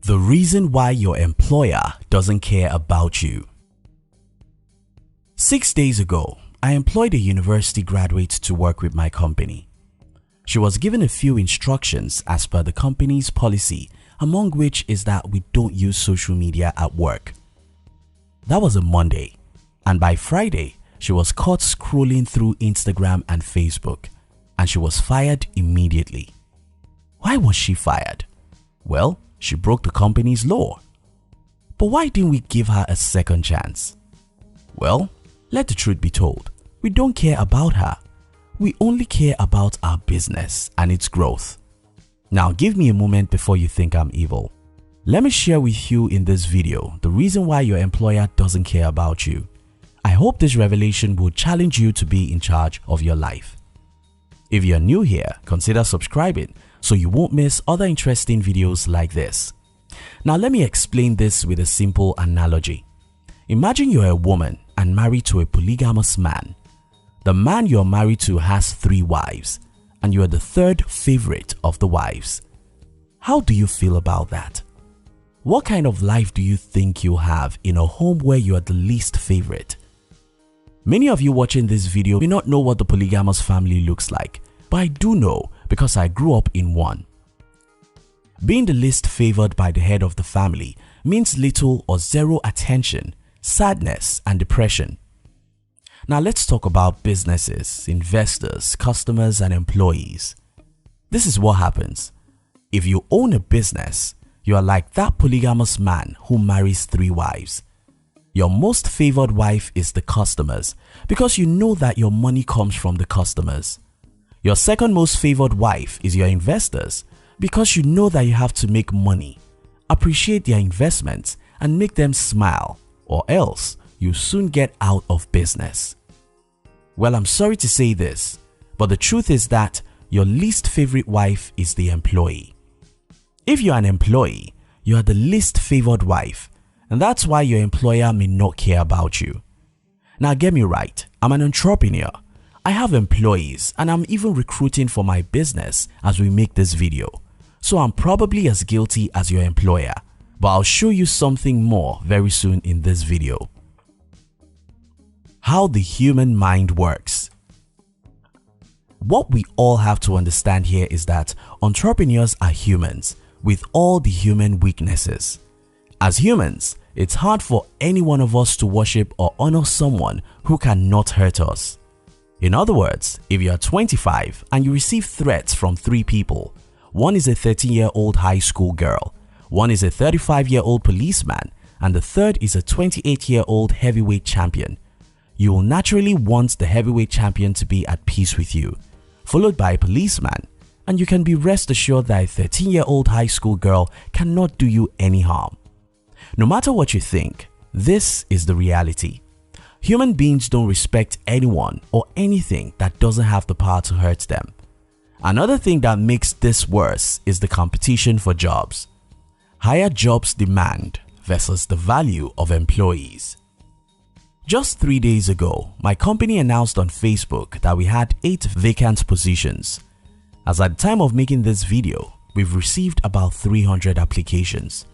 The reason why your employer doesn't care about you. 6 days ago, I employed a university graduate to work with my company. She was given a few instructions as per the company's policy, among which is that we don't use social media at work. That was a Monday, and by Friday, she was caught scrolling through Instagram and Facebook, and she was fired immediately. Why was she fired? Well, she broke the company's law. But why didn't we give her a second chance? Well, let the truth be told, we don't care about her. We only care about our business and its growth. Now give me a moment before you think I'm evil. Let me share with you in this video the reason why your employer doesn't care about you. I hope this revelation will challenge you to be in charge of your life. If you're new here, consider subscribing so you won't miss other interesting videos like this. Now let me explain this with a simple analogy. Imagine you're a woman and married to a polygamous man. The man you're married to has 3 wives and you are the 3rd favorite of the wives. How do you feel about that? What kind of life do you think you'll have in a home where you are the least favorite? Many of you watching this video may not know what the polygamous family looks like, but I do know because I grew up in one. Being the least favored by the head of the family means little or zero attention, sadness, and depression. Now let's talk about businesses, investors, customers, and employees. This is what happens. If you own a business, you are like that polygamous man who marries 3 wives. Your most favored wife is the customers because you know that your money comes from the customers. Your second most favored wife is your investors because you know that you have to make money, appreciate their investments, and make them smile, or else you soon get out of business. Well, I'm sorry to say this, but the truth is that your least favorite wife is the employee. If you're an employee, you are the least favored wife, and that's why your employer may not care about you. Now get me right, I'm an entrepreneur. I have employees and I'm even recruiting for my business as we make this video. So I'm probably as guilty as your employer, but I'll show you something more very soon in this video. How the human mind works. What we all have to understand here is that entrepreneurs are humans with all the human weaknesses. As humans, it's hard for any one of us to worship or honor someone who cannot hurt us. In other words, if you are 25 and you receive threats from 3 people, one is a 13-year-old high school girl, one is a 35-year-old policeman, and the third is a 28-year-old heavyweight champion, you will naturally want the heavyweight champion to be at peace with you, followed by a policeman, and you can be rest assured that a 13-year-old high school girl cannot do you any harm. No matter what you think, this is the reality. Human beings don't respect anyone or anything that doesn't have the power to hurt them. Another thing that makes this worse is the competition for jobs. Higher jobs demand versus the value of employees. Just 3 days ago, my company announced on Facebook that we had 8 vacant positions. As at the time of making this video, we've received about 300 applications.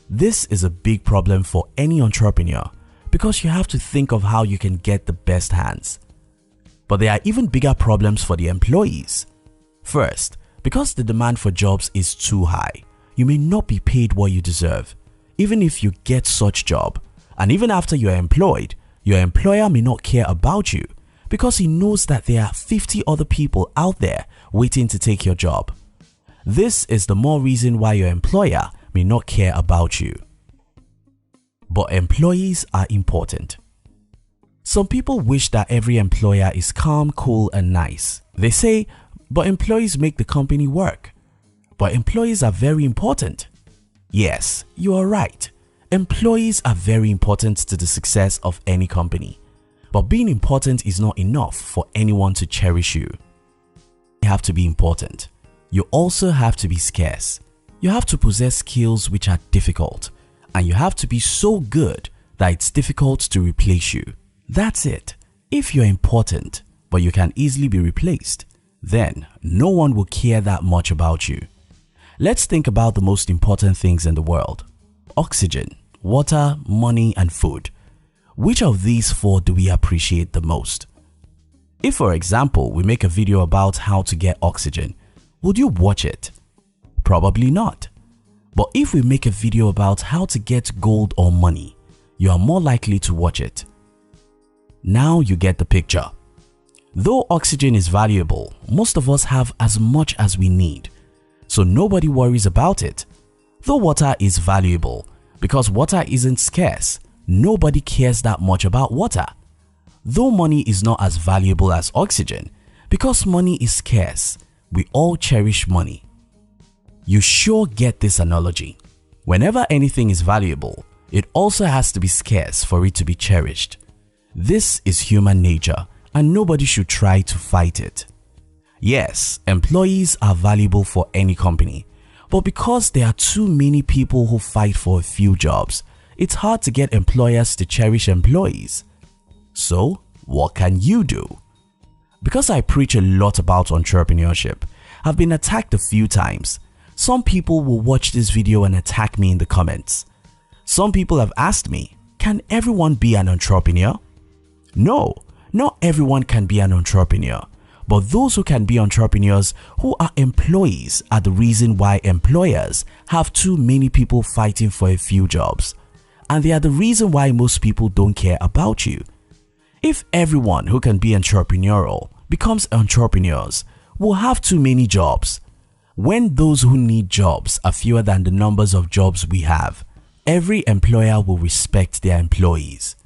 This is a big problem for any entrepreneur because you have to think of how you can get the best hands. But there are even bigger problems for the employees. First, because the demand for jobs is too high, you may not be paid what you deserve, even if you get such job. And even after you are employed, your employer may not care about you because he knows that there are 50 other people out there waiting to take your job. This is the more reason why your employer may not care about you. But employees are important. Some people wish that every employer is calm, cool, and nice. They say, but employees make the company work. But employees are very important. Yes, you are right. Employees are very important to the success of any company. But being important is not enough for anyone to cherish you. You have to be important. You also have to be scarce. You have to possess skills which are difficult. And you have to be so good that it's difficult to replace you. That's it. If you're important, but you can easily be replaced, then no one will care that much about you. Let's think about the most important things in the world: oxygen, water, money, and food. Which of these four do we appreciate the most? If, for example, we make a video about how to get oxygen, would you watch it? Probably not. But if we make a video about how to get gold or money, you are more likely to watch it. Now you get the picture. Though oxygen is valuable, most of us have as much as we need, so nobody worries about it. Though water is valuable, because water isn't scarce, nobody cares that much about water. Though money is not as valuable as oxygen, because money is scarce, we all cherish money. You sure get this analogy. Whenever anything is valuable, it also has to be scarce for it to be cherished. This is human nature, and nobody should try to fight it. Yes, employees are valuable for any company, but because there are too many people who fight for a few jobs, it's hard to get employers to cherish employees. So, what can you do? Because I preach a lot about entrepreneurship, I've been attacked a few times. Some people will watch this video and attack me in the comments. Some people have asked me, can everyone be an entrepreneur? No, not everyone can be an entrepreneur, but those who can be entrepreneurs who are employees are the reason why employers have too many people fighting for a few jobs, and they are the reason why most people don't care about you. If everyone who can be entrepreneurial becomes entrepreneurs, we'll have too many jobs. When those who need jobs are fewer than the numbers of jobs we have, every employer will respect their employees.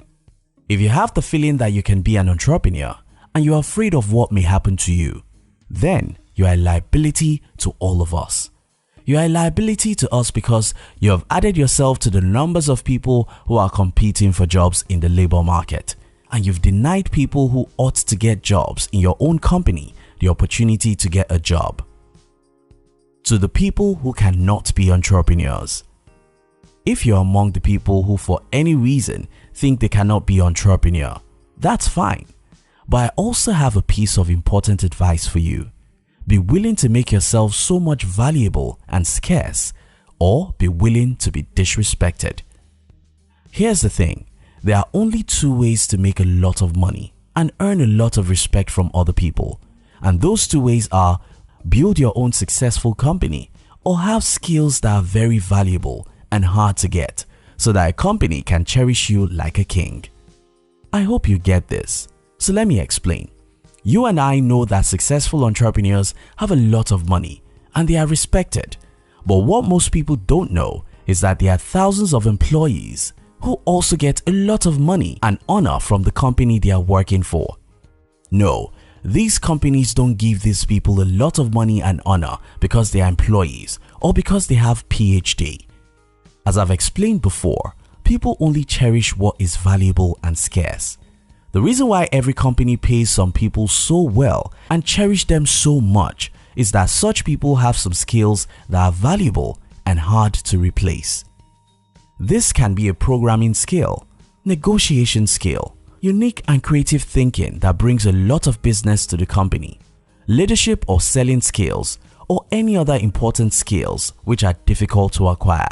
If you have the feeling that you can be an entrepreneur and you are afraid of what may happen to you, then you are a liability to all of us. You are a liability to us because you have added yourself to the numbers of people who are competing for jobs in the labor market, and you've denied people who ought to get jobs in your own company the opportunity to get a job. To the people who cannot be entrepreneurs, if you're among the people who for any reason think they cannot be entrepreneur, that's fine. But I also have a piece of important advice for you. Be willing to make yourself so much valuable and scarce, or be willing to be disrespected. Here's the thing, there are only two ways to make a lot of money and earn a lot of respect from other people, and those two ways are build your own successful company or have skills that are very valuable and hard to get so that a company can cherish you like a king. I hope you get this. So let me explain. You and I know that successful entrepreneurs have a lot of money and they are respected. But what most people don't know is that there are thousands of employees who also get a lot of money and honor from the company they are working for. No, these companies don't give these people a lot of money and honor because they are employees or because they have PhD. As I've explained before, people only cherish what is valuable and scarce. The reason why every company pays some people so well and cherish them so much is that such people have some skills that are valuable and hard to replace. This can be a programming skill, negotiation skill, unique and creative thinking that brings a lot of business to the company, leadership or selling skills, or any other important skills which are difficult to acquire.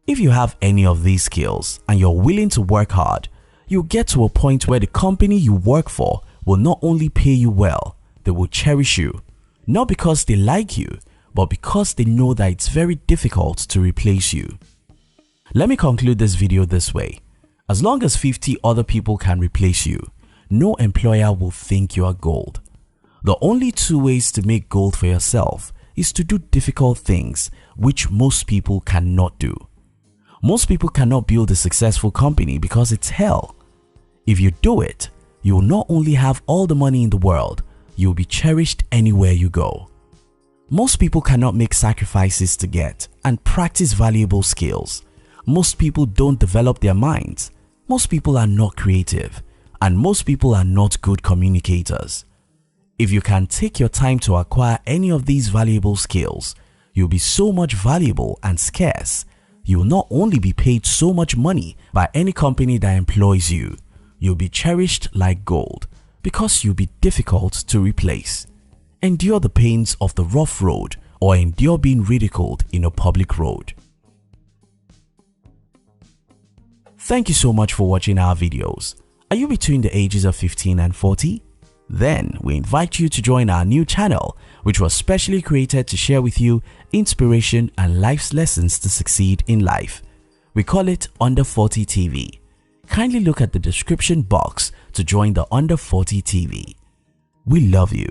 If you have any of these skills and you're willing to work hard, you'll get to a point where the company you work for will not only pay you well, they will cherish you, not because they like you, but because they know that it's very difficult to replace you. Let me conclude this video this way. As long as 50 other people can replace you, no employer will think you are gold. The only two ways to make gold for yourself is to do difficult things which most people cannot do. Most people cannot build a successful company because it's hell. If you do it, you will not only have all the money in the world, you will be cherished anywhere you go. Most people cannot make sacrifices to get and practice valuable skills. Most people don't develop their minds. Most people are not creative, and most people are not good communicators. If you can take your time to acquire any of these valuable skills, you'll be so much valuable and scarce. You will not only be paid so much money by any company that employs you, you'll be cherished like gold because you'll be difficult to replace. Endure the pains of the rough road or endure being ridiculed in a public road. Thank you so much for watching our videos. Are you between the ages of 15 and 40? Then we invite you to join our new channel, which was specially created to share with you inspiration and life's lessons to succeed in life. We call it Under 40 TV. Kindly look at the description box to join the Under 40 TV. We love you.